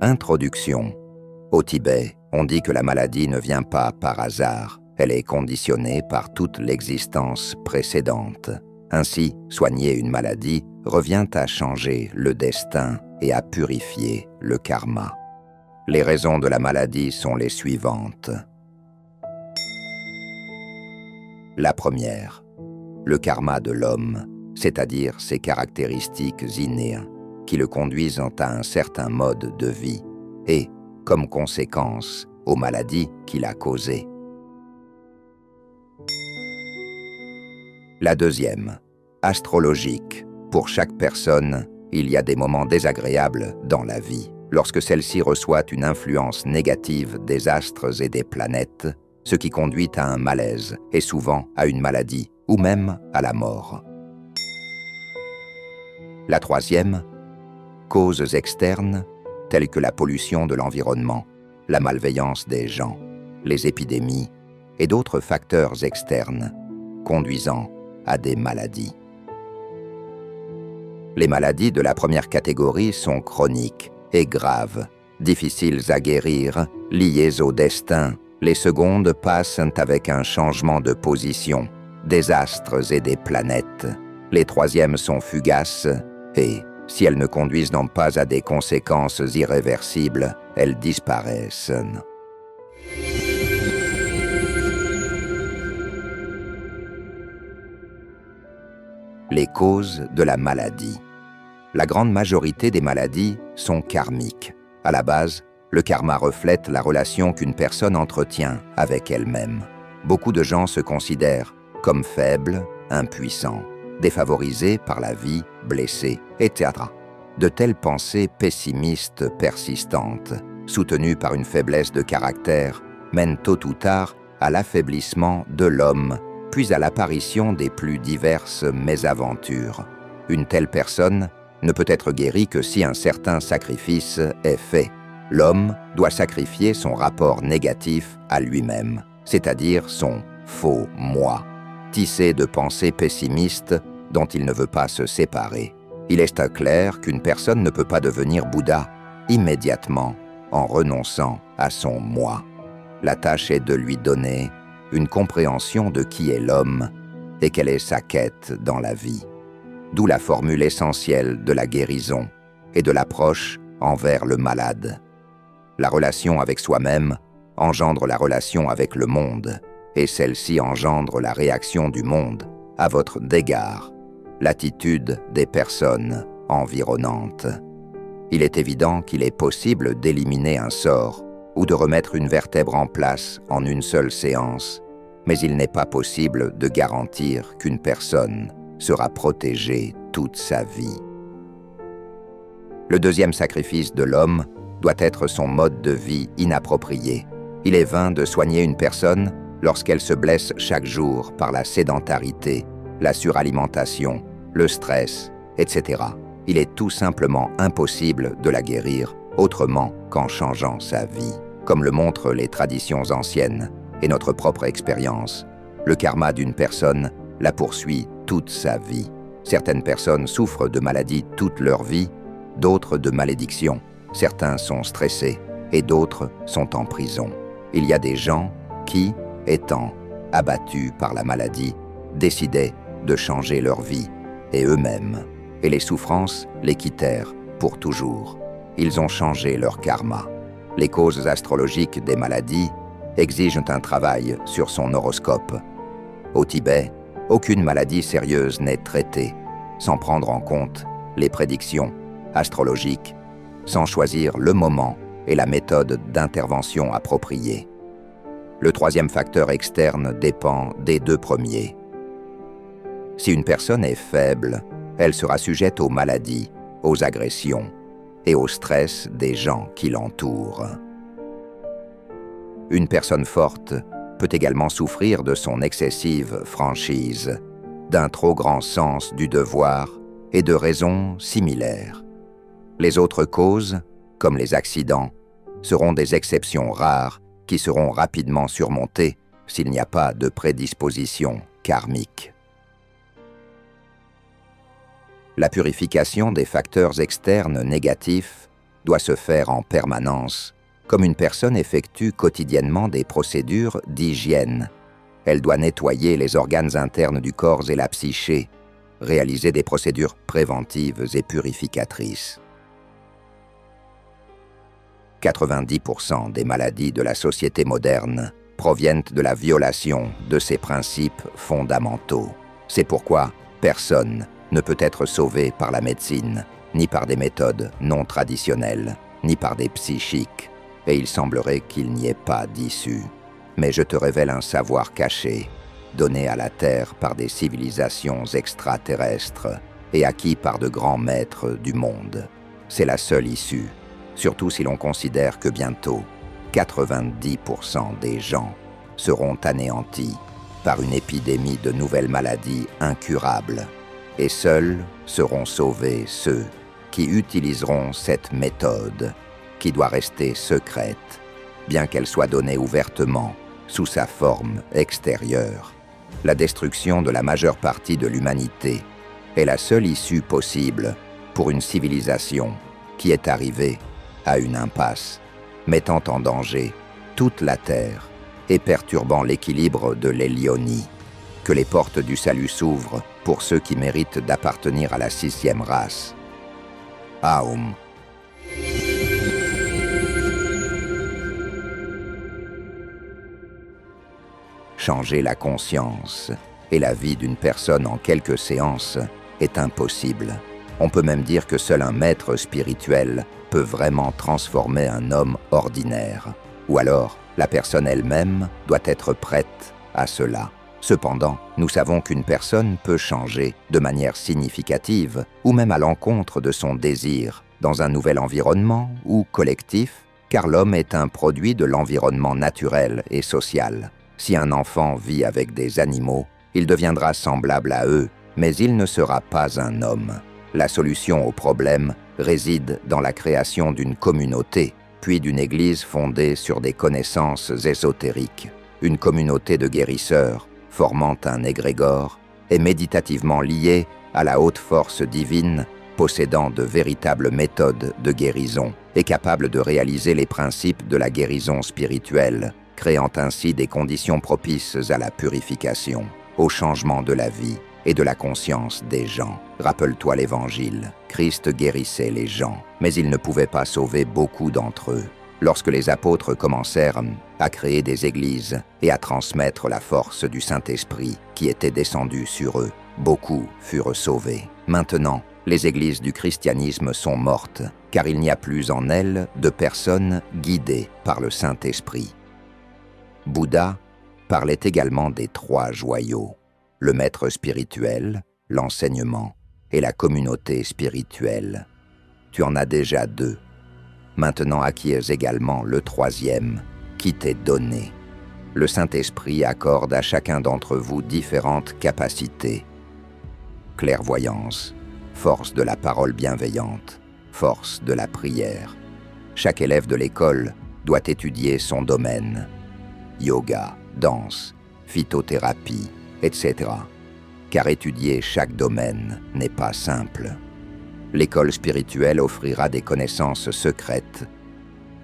Introduction. Au Tibet, on dit que la maladie ne vient pas par hasard. Elle est conditionnée par toute l'existence précédente. Ainsi, soigner une maladie revient à changer le destin et à purifier le karma. Les raisons de la maladie sont les suivantes. La première, le karma de l'homme, c'est-à-dire ses caractéristiques innées qui le conduisent à un certain mode de vie et, comme conséquence, aux maladies qu'il a causées. La deuxième, astrologique. Pour chaque personne, il y a des moments désagréables dans la vie, lorsque celle-ci reçoit une influence négative des astres et des planètes, ce qui conduit à un malaise et souvent à une maladie ou même à la mort. La troisième, causes externes telles que la pollution de l'environnement, la malveillance des gens, les épidémies et d'autres facteurs externes conduisant à des maladies. Les maladies de la première catégorie sont chroniques et graves, difficiles à guérir, liées au destin. Les secondes passent avec un changement de position, des astres et des planètes. Les troisièmes sont fugaces et, si elles ne conduisent donc pas à des conséquences irréversibles, elles disparaissent. Les causes de la maladie. La grande majorité des maladies sont karmiques. À la base, le karma reflète la relation qu'une personne entretient avec elle-même. Beaucoup de gens se considèrent comme faibles, impuissants, défavorisés par la vie, blessés, etc. De telles pensées pessimistes persistantes, soutenues par une faiblesse de caractère, mènent tôt ou tard à l'affaiblissement de l'homme, puis à l'apparition des plus diverses mésaventures. Une telle personne ne peut être guérie que si un certain sacrifice est fait. L'homme doit sacrifier son rapport négatif à lui-même, c'est-à-dire son faux moi, tissé de pensées pessimistes dont il ne veut pas se séparer. Il est clair qu'une personne ne peut pas devenir Bouddha immédiatement en renonçant à son moi. La tâche est de lui donner une compréhension de qui est l'homme et quelle est sa quête dans la vie. D'où la formule essentielle de la guérison et de l'approche envers le malade. La relation avec soi-même engendre la relation avec le monde, et celle-ci engendre la réaction du monde à votre égard, l'attitude des personnes environnantes. Il est évident qu'il est possible d'éliminer un sort ou de remettre une vertèbre en place en une seule séance, mais il n'est pas possible de garantir qu'une personne sera protégée toute sa vie. Le deuxième sacrifice de l'homme doit être son mode de vie inapproprié. Il est vain de soigner une personne lorsqu'elle se blesse chaque jour par la sédentarité, la suralimentation, le stress, etc. Il est tout simplement impossible de la guérir autrement qu'en changeant sa vie. Comme le montrent les traditions anciennes et notre propre expérience, le karma d'une personne la poursuit toute sa vie. Certaines personnes souffrent de maladies toute leur vie, d'autres de malédictions. Certains sont stressés et d'autres sont en prison. Il y a des gens qui, étant abattus par la maladie, décidaient de changer leur vie et eux-mêmes, et les souffrances les quittèrent pour toujours. Ils ont changé leur karma. Les causes astrologiques des maladies exigent un travail sur son horoscope. Au Tibet, aucune maladie sérieuse n'est traitée sans prendre en compte les prédictions astrologiques, sans choisir le moment et la méthode d'intervention appropriée. Le troisième facteur externe dépend des deux premiers. Si une personne est faible, elle sera sujette aux maladies, aux agressions et au stress des gens qui l'entourent. Une personne forte peut également souffrir de son excessive franchise, d'un trop grand sens du devoir et de raisons similaires. Les autres causes, comme les accidents, seront des exceptions rares qui seront rapidement surmontées s'il n'y a pas de prédisposition karmique. La purification des facteurs externes négatifs doit se faire en permanence, comme une personne effectue quotidiennement des procédures d'hygiène. Elle doit nettoyer les organes internes du corps et la psyché, réaliser des procédures préventives et purificatrices. 90% des maladies de la société moderne proviennent de la violation de ces principes fondamentaux. C'est pourquoi personne ne peut être sauvé par la médecine, ni par des méthodes non traditionnelles, ni par des psychiques, et il semblerait qu'il n'y ait pas d'issue. Mais je te révèle un savoir caché, donné à la Terre par des civilisations extraterrestres et acquis par de grands maîtres du monde. C'est la seule issue, surtout si l'on considère que bientôt, 90% des gens seront anéantis par une épidémie de nouvelles maladies incurables, et seuls seront sauvés ceux qui utiliseront cette méthode, qui doit rester secrète, bien qu'elle soit donnée ouvertement, sous sa forme extérieure. La destruction de la majeure partie de l'humanité est la seule issue possible pour une civilisation qui est arrivée à une impasse, mettant en danger toute la Terre et perturbant l'équilibre de l'Hélionie. Que les portes du salut s'ouvrent pour ceux qui méritent d'appartenir à la 6e race. Aum. Changer la conscience et la vie d'une personne en quelques séances est impossible. On peut même dire que seul un maître spirituel peut vraiment transformer un homme ordinaire. Ou alors, la personne elle-même doit être prête à cela. Cependant, nous savons qu'une personne peut changer de manière significative ou même à l'encontre de son désir dans un nouvel environnement ou collectif, car l'homme est un produit de l'environnement naturel et social. Si un enfant vit avec des animaux, il deviendra semblable à eux, mais il ne sera pas un homme. La solution au problème réside dans la création d'une communauté, puis d'une église fondée sur des connaissances ésotériques, une communauté de guérisseurs formant un égrégore et méditativement liée à la haute force divine, possédant de véritables méthodes de guérison et capable de réaliser les principes de la guérison spirituelle, créant ainsi des conditions propices à la purification, au changement de la vie et de la conscience des gens. Rappelle-toi l'Évangile, Christ guérissait les gens, mais il ne pouvait pas sauver beaucoup d'entre eux. Lorsque les apôtres commencèrent à créer des églises et à transmettre la force du Saint-Esprit qui était descendu sur eux, beaucoup furent sauvés. Maintenant, les églises du christianisme sont mortes, car il n'y a plus en elles de personnes guidées par le Saint-Esprit. Bouddha parlait également des 3 joyaux, le maître spirituel, l'enseignement et la communauté spirituelle. Tu en as déjà 2. Maintenant acquiers également le 3e, qui t'est donné. Le Saint-Esprit accorde à chacun d'entre vous différentes capacités. Clairvoyance, force de la parole bienveillante, force de la prière. Chaque élève de l'école doit étudier son domaine. Yoga, danse, phytothérapie, etc. Car étudier chaque domaine n'est pas simple. L'école spirituelle offrira des connaissances secrètes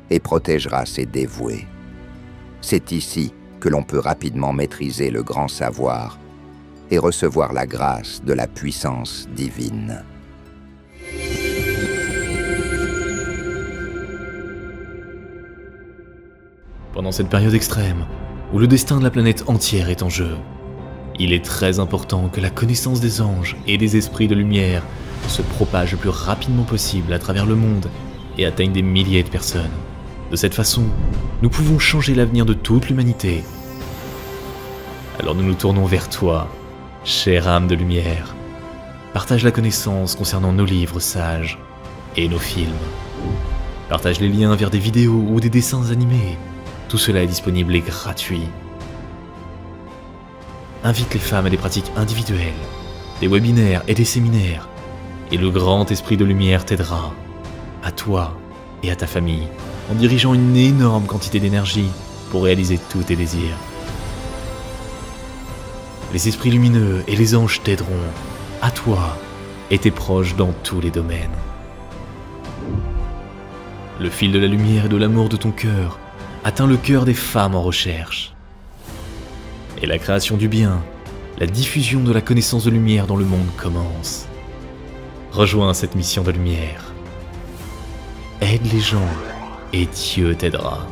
et protégera ses dévoués. C'est ici que l'on peut rapidement maîtriser le grand savoir et recevoir la grâce de la puissance divine. Pendant cette période extrême, où le destin de la planète entière est en jeu, il est très important que la connaissance des anges et des esprits de lumière se propage le plus rapidement possible à travers le monde et atteigne des milliers de personnes. De cette façon, nous pouvons changer l'avenir de toute l'humanité. Alors nous nous tournons vers toi, chère âme de lumière. Partage la connaissance concernant nos livres sages et nos films. Partage les liens vers des vidéos ou des dessins animés. Tout cela est disponible et gratuit. Invite les femmes à des pratiques individuelles, des webinaires et des séminaires, et le grand esprit de lumière t'aidera, à toi et à ta famille, en dirigeant une énorme quantité d'énergie pour réaliser tous tes désirs. Les esprits lumineux et les anges t'aideront, à toi et tes proches dans tous les domaines. le fil de la lumière et de l'amour de ton cœur atteint le cœur des femmes en recherche. Et la création du bien, la diffusion de la connaissance de lumière dans le monde commence. Rejoins cette mission de lumière. Aide les gens et Dieu t'aidera.